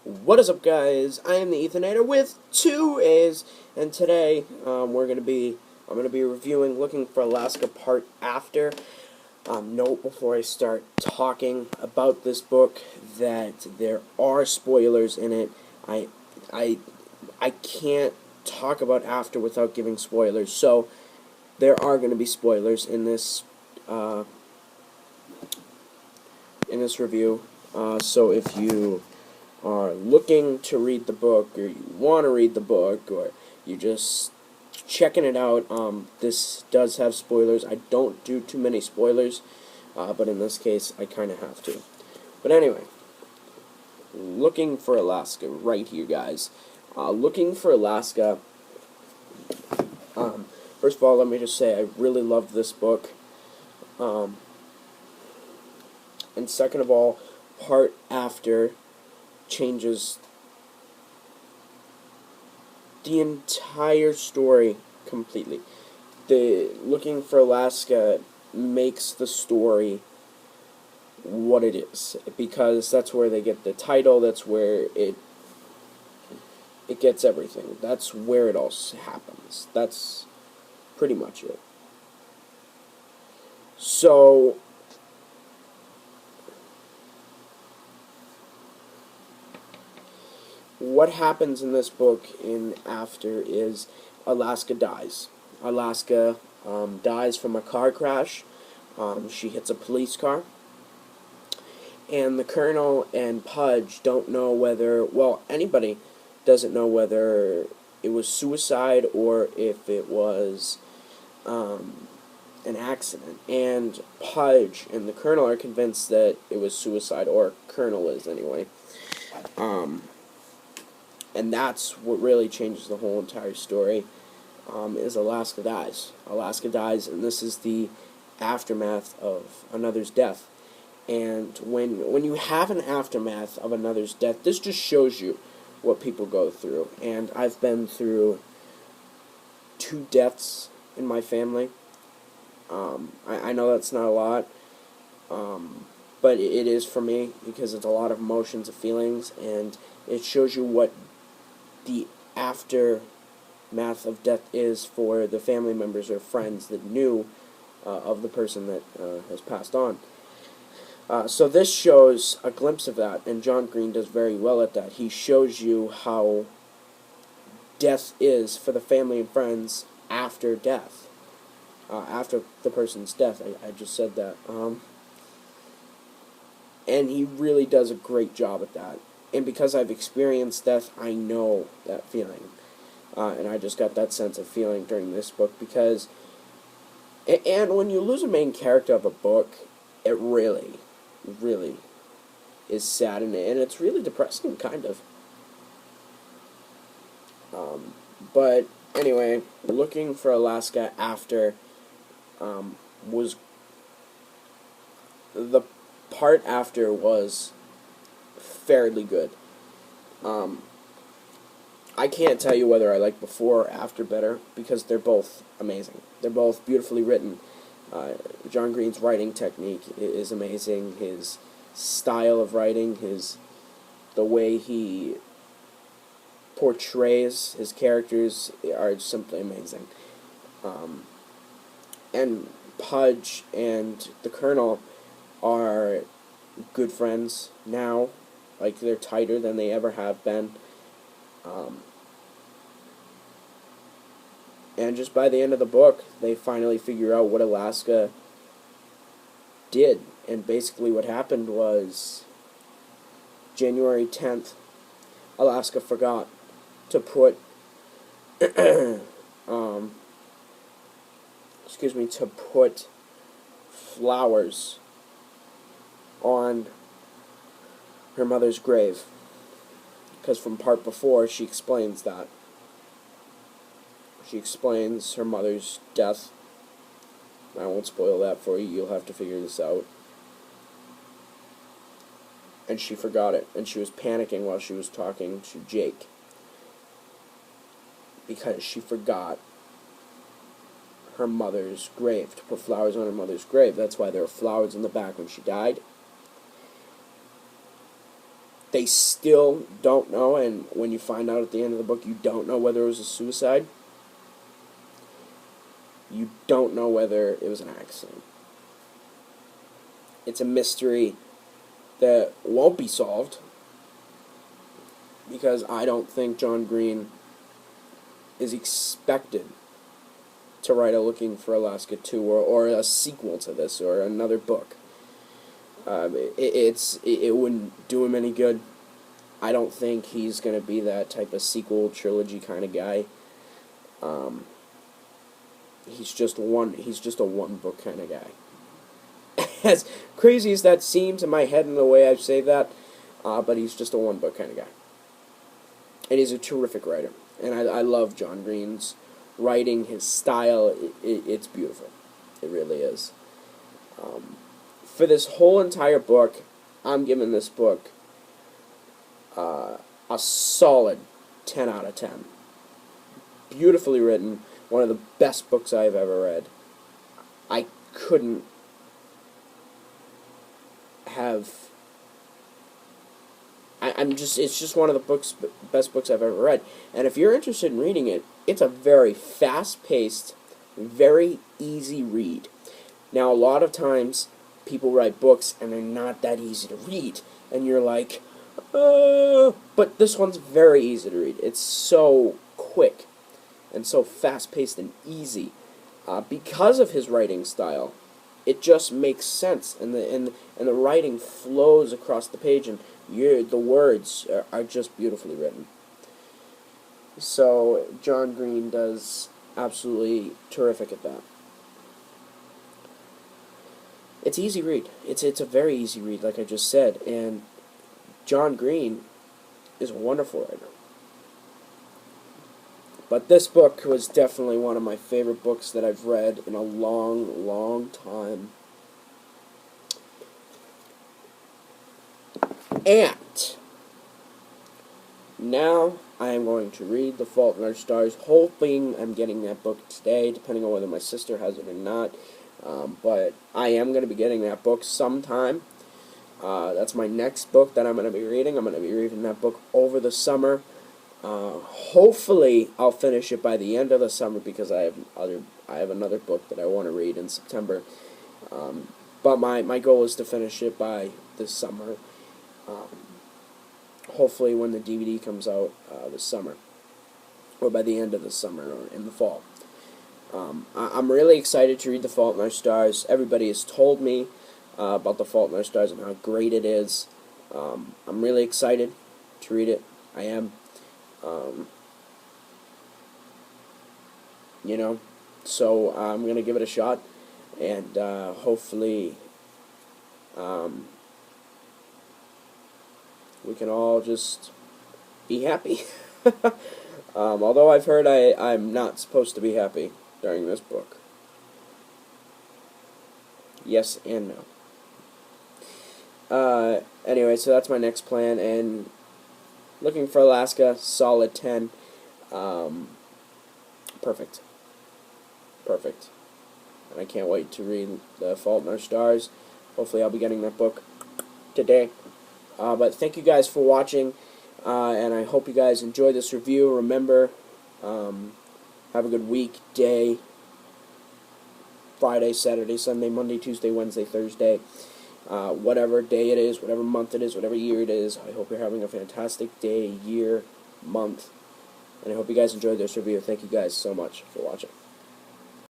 What is up, guys? I am the Ethanator with two A's, and today I'm gonna be reviewing Looking for Alaska Part After. Note before I start talking about this book that there are spoilers in it. I can't talk about After without giving spoilers, so there are going to be spoilers in this review. So if you are looking to read the book, or you want to read the book, or you just checking it out, this does have spoilers. I don't do too many spoilers, but in this case, I kind of have to. But anyway, Looking for Alaska, right here, guys. Looking for Alaska, first of all, let me just say, I really love this book. And second of all, Part After changes the entire story completely. The Looking for Alaska makes the story what it is, because that's where they get the title, that's where it gets everything. That's where it all happens. That's pretty much it. So, what happens in this book in After is Alaska dies. Alaska dies from a car crash. She hits a police car. And the Colonel and Pudge don't know whether, well, anybody doesn't know whether it was suicide or if it was an accident. And Pudge and the Colonel are convinced that it was suicide, or Colonel is anyway. And that's what really changes the whole entire story, is Alaska dies. Alaska dies, and this is the aftermath of another's death. And when you have an aftermath of another's death, this just shows you what people go through. And I've been through 2 deaths in my family. I know that's not a lot, but it is for me, because it's a lot of emotions and feelings, and it shows you what the aftermath of death is for the family members or friends that knew of the person that has passed on. So this shows a glimpse of that, and John Green does very well at that. He shows you how death is for the family and friends after death. After the person's death. I just said that. And he really does a great job at that. And because I've experienced death, I know that feeling. And I just got that sense of feeling during this book, because... And when you lose a main character of a book, it really is sad, and it's really depressing, kind of. But anyway, Looking for Alaska After was... The part after was fairly good. I can't tell you whether I like Before or After better, because they're both amazing. They're both beautifully written. John Green's writing technique is amazing. His style of writing, the way he portrays his characters are simply amazing. And Pudge and the Colonel are good friends now. Like, they're tighter than they ever have been. And just by the end of the book, they finally figure out what Alaska did. And basically what happened was, January 10th, Alaska forgot to put, to put flowers on her mother's grave. Because from part before, she explains that. She explains her mother's death. I won't spoil that for you. You'll have to figure this out. And she forgot it. And she was panicking while she was talking to Jake, because she forgot her mother's grave, to put flowers on her mother's grave. That's why there were flowers in the back when she died. they still don't know, and when you find out at the end of the book, you don't know whether it was a suicide. You don't know whether it was an accident. It's a mystery that won't be solved, because I don't think John Green is expected to write a Looking for Alaska 2 or a sequel to this or another book. It wouldn't do him any good. I don't think he's going to be that type of sequel trilogy kind of guy. He's just a one book kind of guy. As crazy as that seems in my head in the way I say that, but he's just a one book kind of guy. And he's a terrific writer. And I love John Green's writing, his style. It's beautiful. It really is. For this whole entire book, I'm giving this book a solid 10 out of 10. Beautifully written. One of the best books I've ever read. I couldn't have... it's just one of the best books I've ever read. And if you're interested in reading it, it's a very fast-paced, very easy read. Now, a lot of times, people write books and they're not that easy to read. And you're like, but this one's very easy to read. It's so quick and so fast-paced and easy. Because of his writing style, it just makes sense. And the writing flows across the page, and the words are just beautifully written. So John Green does absolutely terrific at that. It's easy read. It's a very easy read, like I just said, and John Green is a wonderful writer. But this book was definitely one of my favorite books that I've read in a long, long time. And now I am going to read The Fault in Our Stars, hoping I'm getting that book today, depending on whether my sister has it or not. But I am going to be getting that book sometime. That's my next book that I'm going to be reading. I'm going to be reading that book over the summer. Hopefully I'll finish it by the end of the summer, because I have another book that I want to read in September. But my goal is to finish it by this summer. Hopefully when the DVD comes out this summer, or by the end of the summer, or in the fall. I'm really excited to read The Fault in Our Stars. Everybody has told me about The Fault in Our Stars and how great it is. I'm really excited to read it. I am. So I'm going to give it a shot, and hopefully we can all just be happy. Although I've heard I'm not supposed to be happy during this book. Yes and no. Anyway, so that's my next plan, and Looking for Alaska, solid 10. Perfect. Perfect. And I can't wait to read The Fault in Our Stars. Hopefully I'll be getting that book today. But thank you guys for watching, and I hope you guys enjoyed this review. Remember, have a good week, day, Friday, Saturday, Sunday, Monday, Tuesday, Wednesday, Thursday. Whatever day it is, whatever month it is, whatever year it is, I hope you're having a fantastic day, year, month, and I hope you guys enjoyed this review. Thank you guys so much for watching.